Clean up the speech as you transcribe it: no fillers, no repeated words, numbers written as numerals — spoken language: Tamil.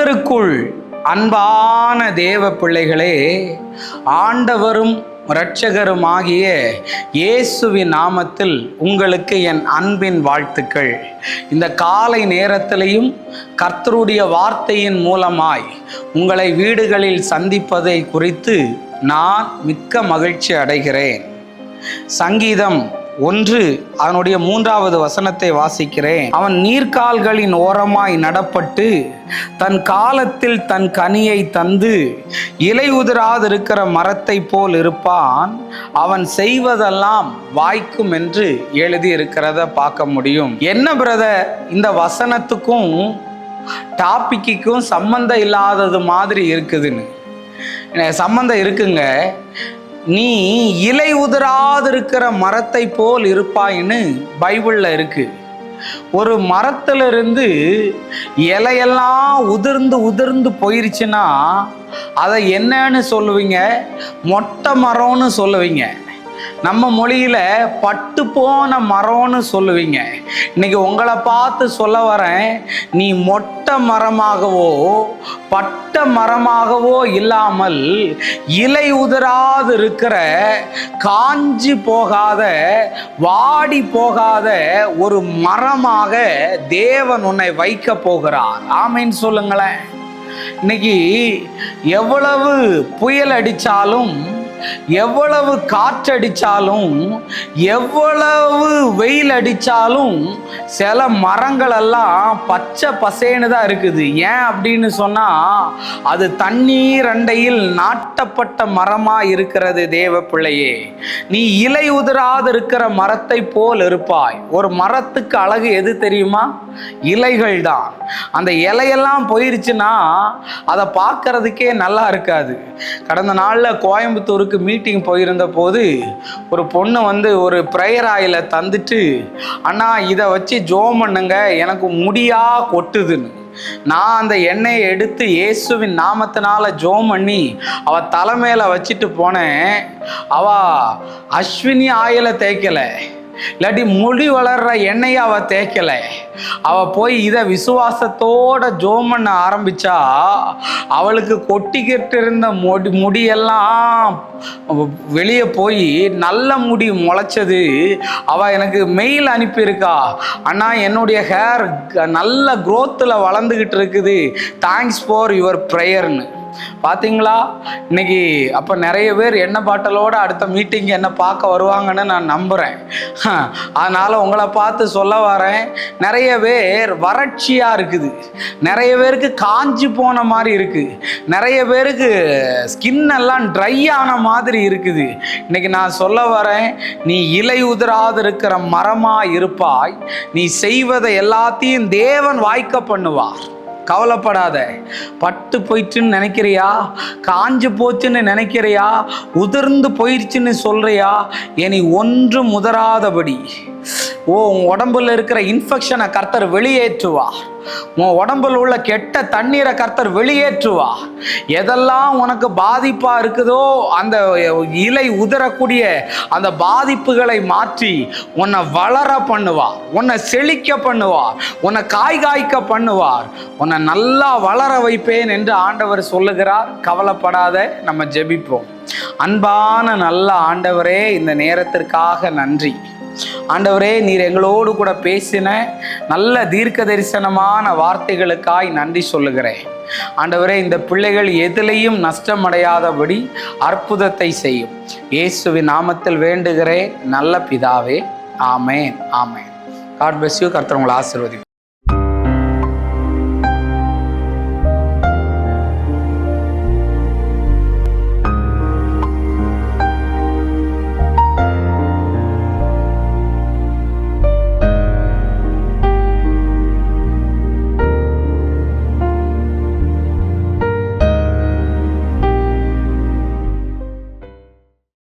கர்த்தருக்குள் அன்பான தேவ பிள்ளைகளே, ஆண்டவரும் இரட்சகருமாகிய இயேசுவின் நாமத்தில் உங்களுக்கு என் அன்பின் வாழ்த்துக்கள். இந்த காலை நேரத்திலையும் கர்த்தருடைய வார்த்தையின் மூலமாய் உங்களை வீடுகளில் சந்திப்பதை குறித்து நான் மிக்க மகிழ்ச்சி அடைகிறேன். சங்கீதம் 1 அதனுடைய 3வது வசனத்தை வாசிக்கிறேன். அவன் நீர்க்கால்களின் ஓரமாய் நடப்பட்டு தன் காலத்தில் தன் கனியை தந்து இலை உதிராதிருக்கிற மரத்தை போல் இருப்பான். அவன் செய்வதெல்லாம் வாய்க்கும் என்று எழுதி இருக்கிறத பார்க்க முடியும். என்ன பிரதர், இந்த வசனத்துக்கும் டாபிக்கும் சம்பந்தம் இல்லாதது மாதிரி இருக்குதுன்னு? சம்பந்தம் இருக்குங்க. நீ இலை உதிராதிருக்கிற மரத்தை போல் இருப்பாயின்னு பைபிளில் இருக்கு. ஒரு மரத்திலிருந்து இலையெல்லாம் உதிர்ந்து போயிருச்சுன்னா அதை என்னன்னு சொல்லுவீங்க? மொட்டை மரம்னு சொல்லுவீங்க. நம்ம மொழியில பட்டு போன மரம்னு சொல்லுவீங்க. இன்னைக்கு உங்களை பார்த்து சொல்ல வரேன், நீ மொட்டை மரமாகவோ பட்ட மரமாகவோ இல்லாமல் இலை உதிராது இருக்கிற, காஞ்சி போகாத, வாடி போகாத ஒரு மரமாக தேவன் உன்னை வைக்க போகிறார். ஆமீன் சொல்லுங்களேன். இன்னைக்கு எவ்வளவு புயல் அடித்தாலும், எவ்வளவு காற்றடிச்சாலும், எவ்வளவு வெயில் அடித்தாலும் சில மரங்கள் எல்லாம் பச்சை பசேன்னு தான் இருக்குது. ஏன் அப்படின்னு சொன்னால், அது தண்ணீர் அண்டையில் நாட்டப்பட்ட மரமாக இருக்கிறது. தேவ பிள்ளையே, நீ இலை உதிராது இருக்கிற மரத்தை போல் இருப்பாய். ஒரு மரத்துக்கு அழகு எது தெரியுமா? இலைகள் தான். அந்த இலையெல்லாம் போயிருச்சுன்னா அதை பார்க்கறதுக்கே நல்லா இருக்காது. கடந்த நாளில் கோயம்புத்தூருக்கு மீட்டிங் போயிருந்த போது ஒரு பொண்ணு ஒரு ப்ரேயர் ஆயில தந்துட்டு, அண்ணா இதை வச்சு ஜோம் பண்ணுங்க, எனக்கு முடியா கொட்டுதுன்னு. நான் அந்த எண்ணெயை எடுத்து இயேசுவின் நாமத்தினால ஜோம் பண்ணி அவ தலைமையில வச்சுட்டு போனேன். அவ அஸ்வினி ஆயில தேய்க்கலை, இல்லாட்டி முடி வளர்ற எண்ணெயை அவ தேய்க்கலை. அவ போய் இதை விசுவாசத்தோட ஜோம் பண்ண ஆரம்பிச்சா அவளுக்கு கொட்டிக்கிட்டு இருந்த முடியெல்லாம் வெளியே போய் நல்ல முடி முளைச்சது. அவ எனக்கு மெயில் அனுப்பியிருக்கா, அண்ணா என்னுடைய ஹேர் நல்ல க்ரோத்தில் வளர்ந்துக்கிட்டு இருக்குது, தேங்க்ஸ் ஃபார் யுவர் ப்ரேயர்னு. பார்த்தீங்களா? இன்னைக்கு அப்போ நிறைய பேர் என்ன பாட்டலோட அடுத்த மீட்டிங் என்ன பார்க்க வருவாங்கன்னு நான் நம்புகிறேன். அதனால் உங்களை பார்த்து சொல்ல வரேன், நிறைய பேர் வறட்சியாக இருக்குது, நிறைய பேருக்கு காஞ்சி போன மாதிரி இருக்குது, நிறைய பேருக்கு ஸ்கின் எல்லாம் ட்ரை ஆன மாதிரி இருக்குது. இன்னைக்கு நான் சொல்ல வரேன், நீ இலை உதிராது இருக்கிற மரமாக இருப்பாய். நீ செய்வதை எல்லாத்தையும் தேவன் வாய்க்க பண்ணுவார். கவலைப்படாத. பட்டு போயிடுச்சுன்னு நினைக்கிறியா? காஞ்சு போச்சுன்னு நினைக்கிறியா? உதிர்ந்து போயிடுச்சுன்னு சொல்றியா? இனி ஒன்று முதிராதபடி உன் உடம்புல இருக்கிற இன்ஃபெக்ஷனை கர்த்தர் வெளியேற்றுவார். உன் உடம்புல உள்ள கெட்ட தண்ணீரை கர்த்தர் வெளியேற்றுவார். எதெல்லாம் உனக்கு பாதிப்பா இருக்குதோ அந்த இலை உதிரக்கூடிய அந்த பாதிப்புகளை மாற்றி உன்னை வளர பண்ணுவார், உன்னை செழிக்க பண்ணுவார், உன்னை காய்காய்க்க பண்ணுவார், உன்னை நல்லா வளர வைப்பேன் என்று ஆண்டவர் சொல்லுகிறார். கவலைப்படாத. நம்ம ஜெபிப்போம். அன்பான நல்ல ஆண்டவரே, இந்த நேரத்திற்காக நன்றி. ஆண்டவரே, நீர் எங்களோடு கூட பேசின நல்ல தீர்க்க தரிசனமான வார்த்தைகளுக்காய் நன்றி சொல்லுகிறேன். ஆண்டவரே, இந்த பிள்ளைகள் எதிலையும் நஷ்டமடையாதபடி அற்புதத்தை செய்யும். இயேசுவின் நாமத்தில் வேண்டுகிறேன் நல்ல பிதாவே. ஆமேன், ஆமேன். God bless you. கர்த்தர் உங்களை ஆசீர்வதிப்பார்.